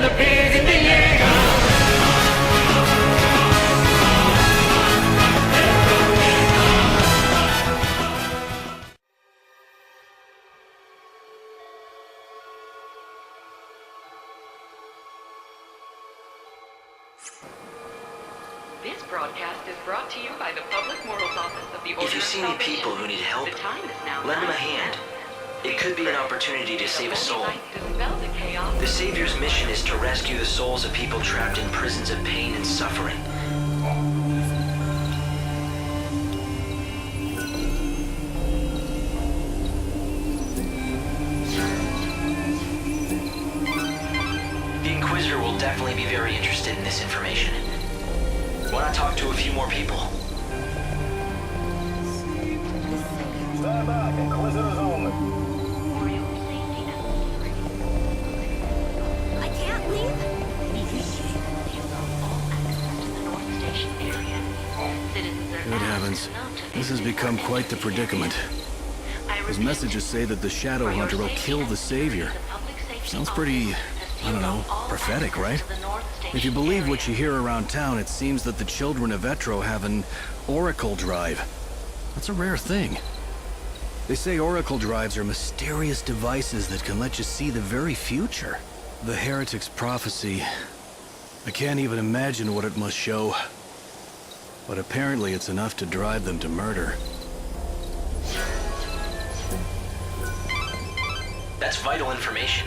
the beers in the air. This broadcast is brought to you by the Public Morals Office of the Order If you see any people who need help, The time is now lend them a 9 hand. p.m. It could be an opportunity to save a soul. Dispel the chaos. The Savior's mission is to rescue the souls of people trapped in prisons of pain and suffering. The Inquisitor will definitely be very interested in this information. Why not talk to a few more people? Stand back, Inquisitors only. I can't leave. Good heavens. This has become quite the predicament. His messages say that the Shadow Hunter will kill the Savior. Sounds pretty, I don't know, prophetic, right? If you believe what you hear around town, it seems that the children of Etro have an Oracle Drive. That's a rare thing. They say Oracle Drives are mysterious devices that can let you see the very future. The Heretic's prophecy. I can't even imagine what it must show. But apparently it's enough to drive them to murder. That's vital information.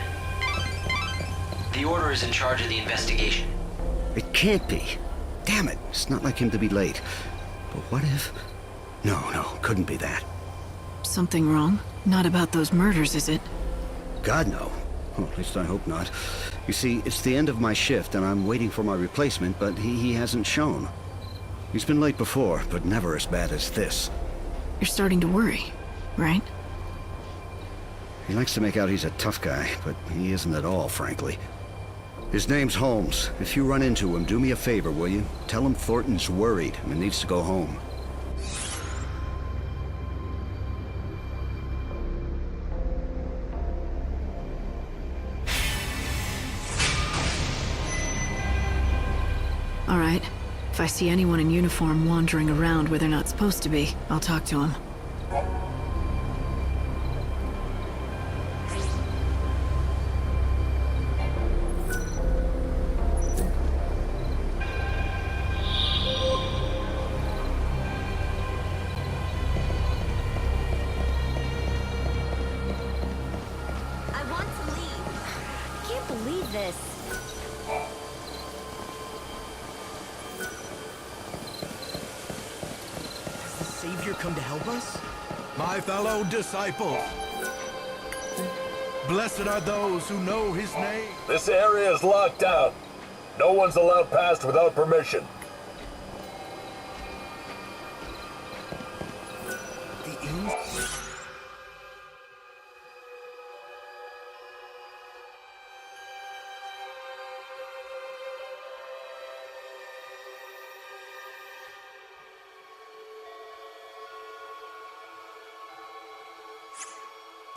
The Order is in charge of the investigation. It can't be. Damn it, it's not like him to be late. But what if... No, couldn't be that. Something wrong? Not about those murders, is it? God, no. Well, at least I hope not. You see, it's the end of my shift, and I'm waiting for my replacement, but he hasn't shown. He's been late before, but never as bad as this. You're starting to worry, right? He likes to make out he's a tough guy, but he isn't at all, frankly. His name's Holmes. If you run into him, do me a favor, will you? Tell him Thornton's worried and needs to go home. All right. If I see anyone in uniform wandering around where they're not supposed to be, I'll talk to them. I want to leave. I can't believe this. Has the Savior come to help us? My fellow disciples, blessed are those who know his name. This area is locked down. No one's allowed past without permission. The inn?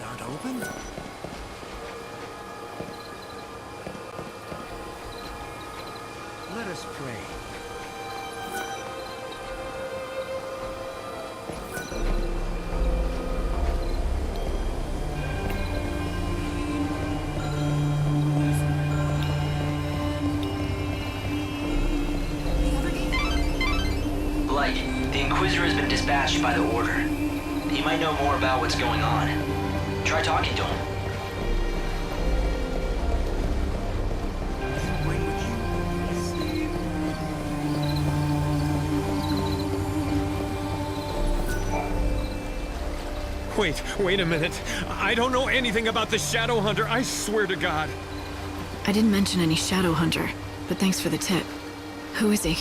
Aren't open? Let us pray. Light, the Inquisitor has been dispatched by the Order. He might know more about what's going on. Try talking to him. Bring with you. Wait a minute. I don't know anything about the Shadow Hunter, I swear to God. I didn't mention any Shadow Hunter, but thanks for the tip. Who is he?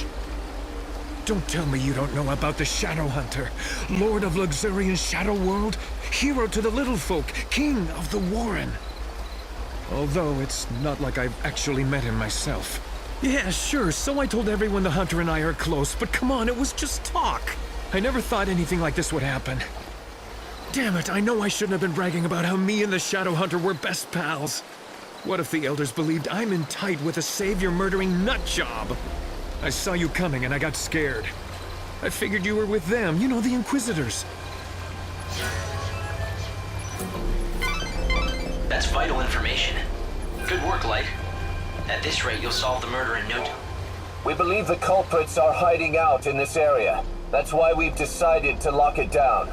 Don't tell me you don't know about the Shadow Hunter. Lord of luxuriant Shadow World, hero to the little folk, king of the Warren. Although it's not like I've actually met him myself. Yeah, sure, so I told everyone the Hunter and I are close, but come on, it was just talk. I never thought anything like this would happen. Damn it, I know I shouldn't have been bragging about how me and the Shadow Hunter were best pals. What if the elders believed I'm in tight with a savior-murdering nut job? I saw you coming and I got scared. I figured you were with them, you know, the Inquisitors. That's vital information. Good work, Light. At this rate, you'll solve the murder in no time. We believe the culprits are hiding out in this area. That's why we've decided to lock it down.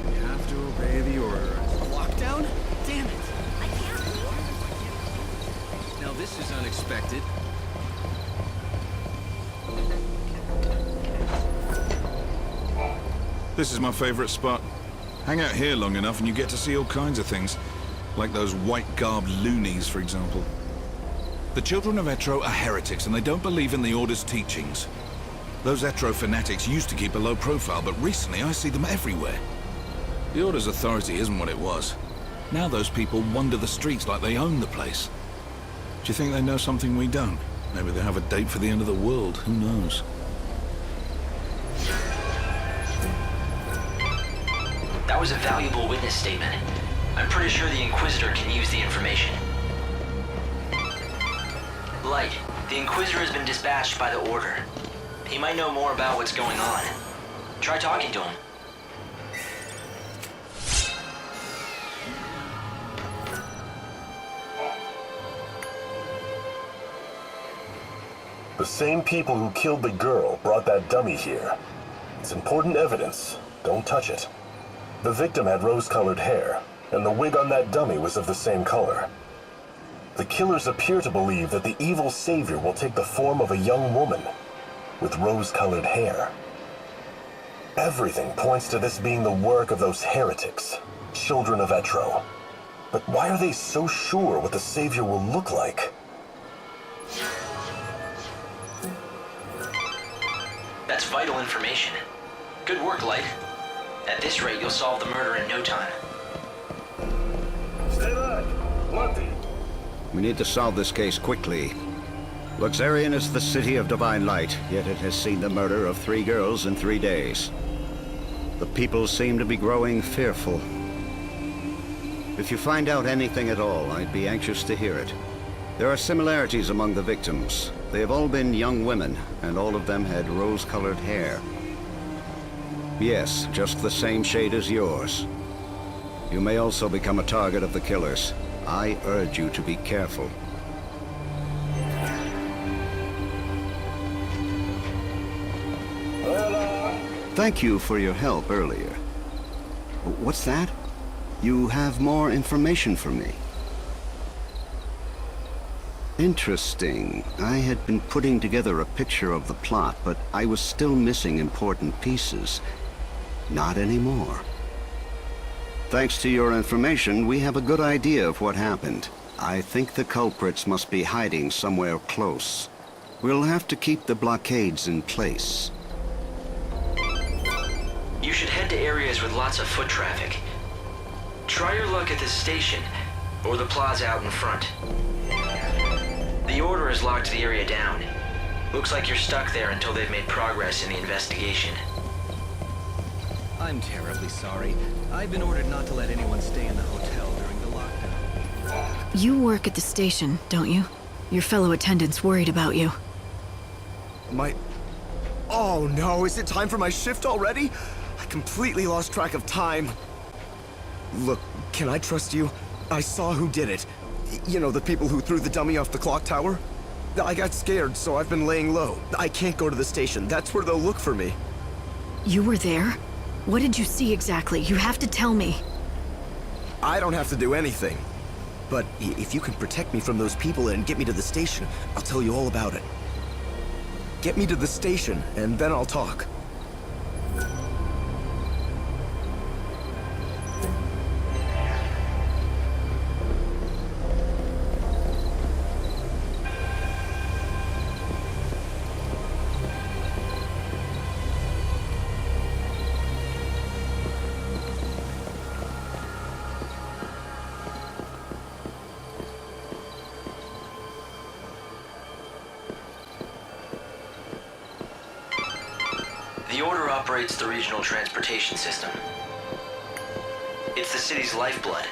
We have to obey the order. Lockdown? Damn it. I can't leave. Now this is unexpected. This is my favorite spot. Hang out here long enough and you get to see all kinds of things. Like those white-garbed loonies, for example. The children of Etro are heretics and they don't believe in the Order's teachings. Those Etro fanatics used to keep a low profile, but recently I see them everywhere. The Order's authority isn't what it was. Now those people wander the streets like they own the place. Do you think they know something we don't? Maybe they have a date for the end of the world, who knows? That was a valuable witness statement. I'm pretty sure the Inquisitor can use the information. Light, the Inquisitor has been dispatched by the Order. He might know more about what's going on. Try talking to him. The same people who killed the girl brought that dummy here. It's important evidence. Don't touch it. The victim had rose-colored hair, and the wig on that dummy was of the same color. The killers appear to believe that the evil savior will take the form of a young woman with rose-colored hair. Everything points to this being the work of those heretics, children of Etro. But why are they so sure what the savior will look like? That's vital information. Good work, Light. At this rate, you'll solve the murder in no time. Stay back! Monty! We need to solve this case quickly. Luxarian is the city of divine light, yet it has seen the murder of 3 girls in 3 days. The people seem to be growing fearful. If you find out anything at all, I'd be anxious to hear it. There are similarities among the victims. They have all been young women, and all of them had rose-colored hair. Yes, just the same shade as yours. You may also become a target of the killers. I urge you to be careful. Thank you for your help earlier. What's that? You have more information for me. Interesting. I had been putting together a picture of the plot, but I was still missing important pieces. Not anymore. Thanks to your information, we have a good idea of what happened. I think the culprits must be hiding somewhere close. We'll have to keep the blockades in place. You should head to areas with lots of foot traffic. Try your luck at this station, or the plaza out in front. The Order has locked the area down. Looks like you're stuck there until they've made progress in the investigation. I'm terribly sorry. I've been ordered not to let anyone stay in the hotel during the lockdown. You work at the station, don't you? Your fellow attendants worried about you. Oh no, is it time for my shift already? I completely lost track of time. Look, can I trust you? I saw who did it. You know, the people who threw the dummy off the clock tower? I got scared, so I've been laying low. I can't go to the station. That's where they'll look for me. You were there? What did you see exactly? You have to tell me. I don't have to do anything. But if you can protect me from those people and get me to the station, I'll tell you all about it. Get me to the station, and then I'll talk. Order operates the regional transportation system. It's the city's lifeblood.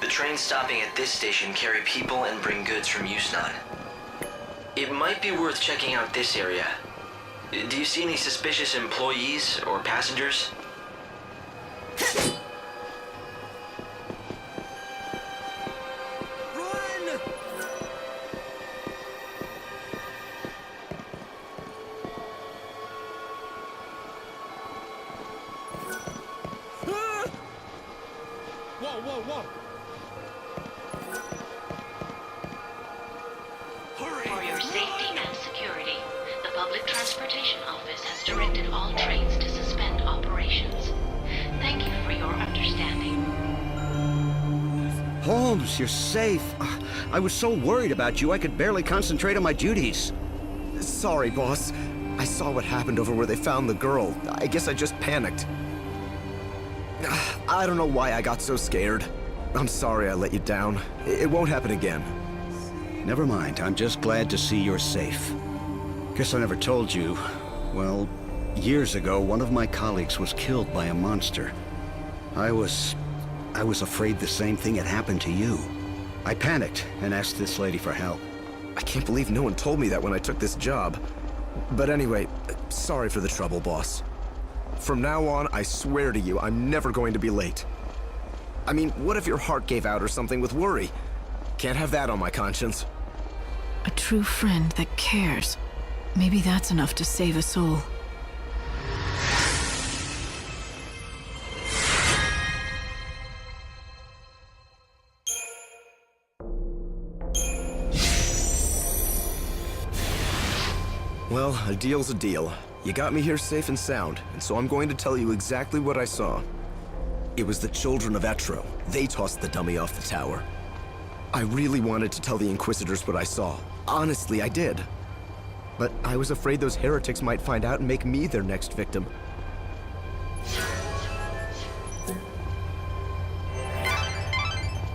The trains stopping at this station carry people and bring goods from Yusnan. It might be worth checking out this area. Do you see any suspicious employees or passengers? For your safety and security, the Public Transportation Office has directed all trains to suspend operations. Thank you for your understanding. Holmes, you're safe. I was so worried about you, I could barely concentrate on my duties. Sorry, boss. I saw what happened over where they found the girl. I guess I just panicked. I don't know why I got so scared. I'm sorry I let you down. It won't happen again. Never mind, I'm just glad to see you're safe. Guess I never told you. Well, years ago, one of my colleagues was killed by a monster. I was afraid the same thing had happened to you. I panicked and asked this lady for help. I can't believe no one told me that when I took this job. But anyway, sorry for the trouble, boss. From now on, I swear to you, I'm never going to be late. I mean, what if your heart gave out or something with worry? Can't have that on my conscience. A true friend that cares. Maybe that's enough to save a soul. Well, a deal's a deal. You got me here safe and sound, and so I'm going to tell you exactly what I saw. It was the children of XIII. They tossed the dummy off the tower. I really wanted to tell the Inquisitors what I saw. Honestly, I did. But I was afraid those heretics might find out and make me their next victim.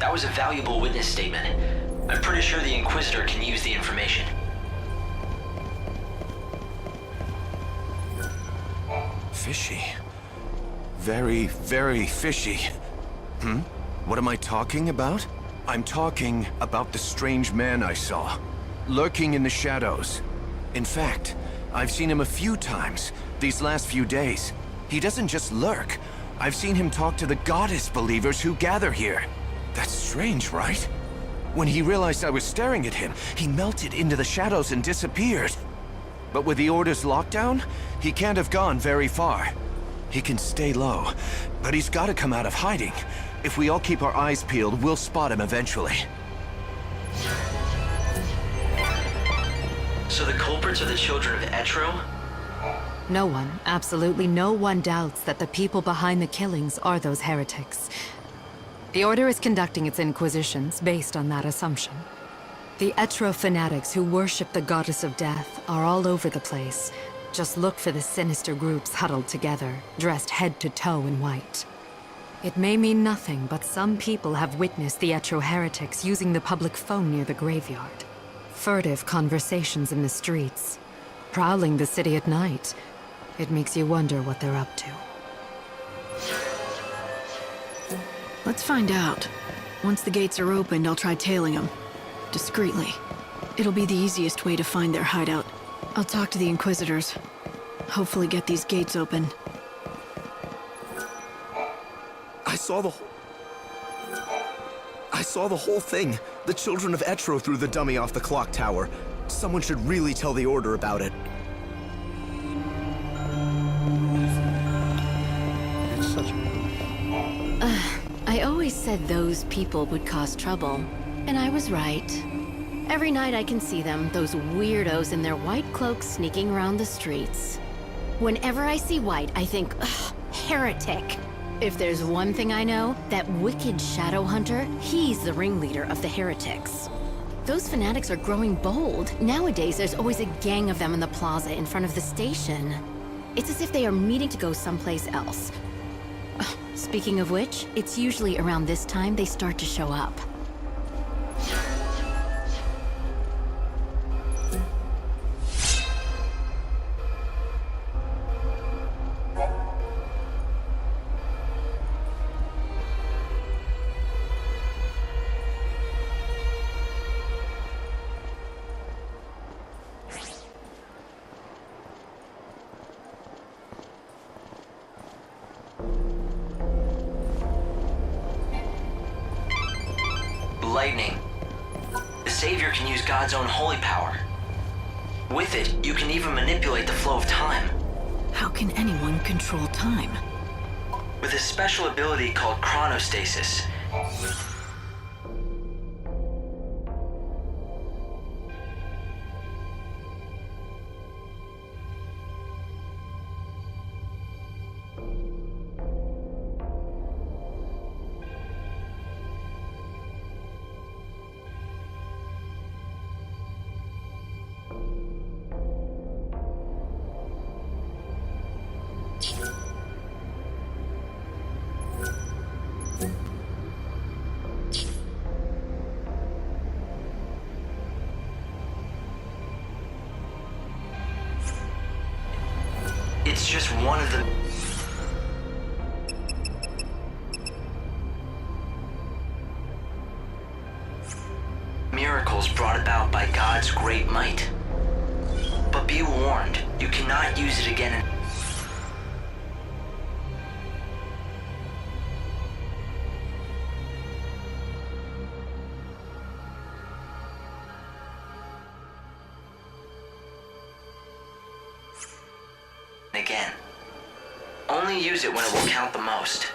That was a valuable witness statement. I'm pretty sure the Inquisitor can use the information. Fishy. Very, very fishy. What am I talking about? I'm talking about the strange man I saw, lurking in the shadows. In fact, I've seen him a few times these last few days. He doesn't just lurk. I've seen him talk to the goddess believers who gather here. That's strange, right? When he realized I was staring at him, he melted into the shadows and disappeared. But with the Order's lockdown, he can't have gone very far. He can stay low, but he's got to come out of hiding. If we all keep our eyes peeled, we'll spot him eventually. So the culprits are the children of XIII? No one, absolutely no one doubts that the people behind the killings are those heretics. The Order is conducting its inquisitions based on that assumption. The XIII fanatics who worship the goddess of death are all over the place. Just look for the sinister groups huddled together, dressed head to toe in white. It may mean nothing, but some people have witnessed the XIII heretics using the public phone near the graveyard. Furtive conversations in the streets. Prowling the city at night. It makes you wonder what they're up to. Let's find out. Once the gates are opened, I'll try tailing them. Discreetly. It'll be the easiest way to find their hideout. I'll talk to the Inquisitors. Hopefully get these gates open. I saw the whole thing. The children of XIII threw the dummy off the clock tower. Someone should really tell the Order about it. It's such I always said those people would cause trouble. And I was right. Every night I can see them, those weirdos in their white cloaks sneaking around the streets. Whenever I see white, I think, ugh, heretic. If there's one thing I know, that wicked shadow hunter, he's the ringleader of the heretics. Those fanatics are growing bold. Nowadays, there's always a gang of them in the plaza in front of the station. It's as if they are meeting to go someplace else. Speaking of which, it's usually around this time they start to show up. lightning. The Savior can use God's own holy power. With it, you can even manipulate the flow of time. How can anyone control time? With a special ability called chronostasis. It's just one of the miracles brought about by God's great might. But be warned, you cannot use it again. Again. Only use it when it will count the most.